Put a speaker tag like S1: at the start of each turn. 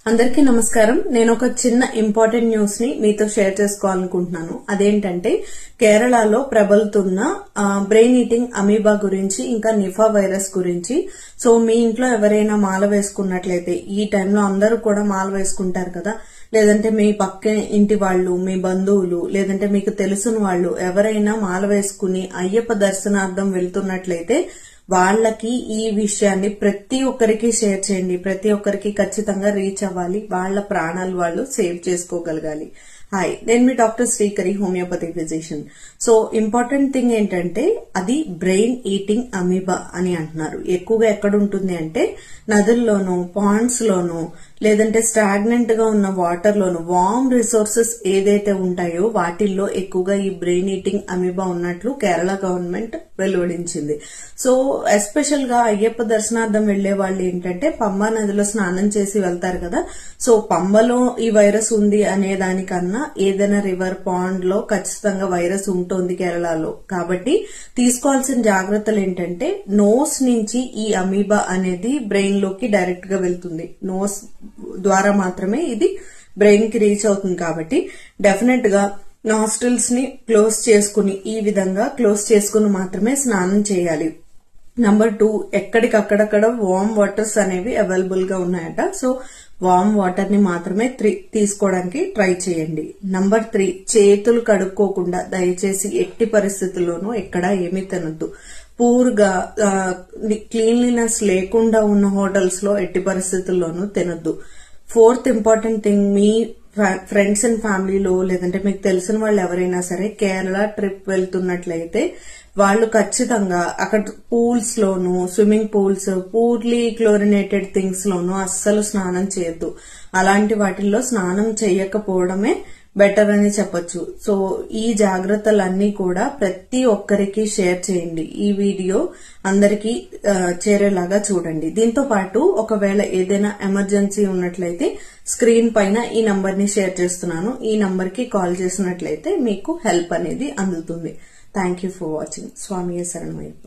S1: అందరికీ నమస్కారం. నేను ఒక చిన్న ఇంపార్టెంట్ న్యూస్ ని మీతో షేర్ చేసుకోవాలనుకుంటున్నాను. అదేంటంటే కేరళలో ప్రబలుతున్న బ్రెయిన్ ఈటింగ్ అమీబా గురించి, ఇంకా నిఫా వైరస్ గురించి. సో మీ ఇంట్లో ఎవరైనా మాల వేసుకున్నట్లయితే, ఈ టైంలో అందరూ కూడా మాల వేసుకుంటారు కదా, లేదంటే మీ పక్క ఇంటి వాళ్ళు, మీ బంధువులు, లేదంటే మీకు తెలిసిన వాళ్ళు ఎవరైనా మాల వేసుకుని అయ్యప్ప దర్శనార్థం వెళ్తున్నట్లయితే వాళ్ళకి ఈ విషయాన్ని ప్రతి ఒక్కరికి షేర్ చేయండి. ప్రతి ఒక్కరికి ఖచ్చితంగా రీచ్ అవ్వాలి. వాళ్ళ ప్రాణాలు వాళ్ళు సేవ్ చేసుకోగలగాలి. హాయ్, నేను మీ doctor Srikari, homeopathy physician. So important thing ఏంటంటే అది బ్రెయిన్ ఈటింగ్ అమీబా అని అంటున్నారు. ఎక్కువగా ఎక్కడ ఉంటుంది అంటే నదుల్లోనూ, పాండ్స్ లోనూ, లేదంటే స్టాగ్నెంట్ గా ఉన్న వాటర్ లోను, వార్మ్ రిసోర్సెస్ ఏదైతే ఉంటాయో వాటిల్లో ఎక్కువగా ఈ బ్రెయిన్ ఈటింగ్ అమీబా ఉన్నట్లు కేరళ గవర్నమెంట్ వెలువడించింది. సో ఎస్పెషల్ గా అయ్యప్ప దర్శనార్థం వెళ్లే వాళ్ళు ఏంటంటే పంబా నదిలో స్నానం చేసి వెళ్తారు కదా. సో పంబలో ఈ వైరస్ ఉంది అనే దానికన్నా ఏదైనా రివర్, పాండ్ లో ఖచ్చితంగా వైరస్ ఉంటుంది కేరళలో. కాబట్టి తీసుకోవాల్సిన జాగ్రత్తలు ఏంటంటే నోస్ నుంచి ఈ అమీబా అనేది బ్రెయిన్ లోకి డైరెక్ట్ గా వెళ్తుంది. నోస్ ద్వారా మాత్రమే ఇది బ్రెయిన్ కి రీచ్ అవుతుంది. కాబట్టి డెఫినెట్ గా నాస్ట్రిల్స్ ని క్లోజ్ చేసుకుని, ఈ విధంగా క్లోజ్ చేసుకుని మాత్రమే స్నానం చేయాలి. నంబర్ 2, ఎక్కడికక్కడక్కడ వార్మ్ వాటర్స్ అనేవి అవైలబుల్ గా ఉన్నాయట. సో వార్మ్ వాటర్ ని మాత్రమే తీసుకోవడానికి ట్రై చేయండి. నంబర్ 3, చేతులు కడుక్కోకుండా దయచేసి ఎట్టి పరిస్థితుల్లోనూ ఎక్కడా ఏమీ తినద్దు. పూర్గా క్లీన్లీనెస్ లేకుండా ఉన్న హోటల్స్ లో ఎట్టి పరిస్థితుల్లోనూ తినద్దు. 4th important thing, me friends and ఫ్యామిలీలో లేదంటే మీకు తెలిసిన వాళ్ళు ఎవరైనా సరే కేరళ ట్రిప్ వెళ్తున్నట్లయితే వాళ్ళు ఖచ్చితంగా అక్కడ పూల్స్ లోను, swimming pools, poorly chlorinated things లోను అస్సలు స్నానం చేయొద్దు. అలాంటి వాటిల్లో స్నానం చేయకపోవడమే బెటర్ అని చెప్పొచ్చు. సో ఈ జాగ్రత్తలన్నీ కూడా ప్రతి ఒక్కరికి షేర్ చేయండి. ఈ వీడియో అందరికీ చేరేలాగా చూడండి. దీంతో పాటు ఒకవేళ ఏదైనా ఎమర్జెన్సీ ఉన్నట్లయితే స్క్రీన్ పైన ఈ నంబర్ ని షేర్ చేస్తున్నాను. ఈ నంబర్ కి కాల్ చేసినట్లయితే మీకు హెల్ప్ అనేది అందుతుంది. Thank you for watching. స్వామియే శరణమయ్యప్ప.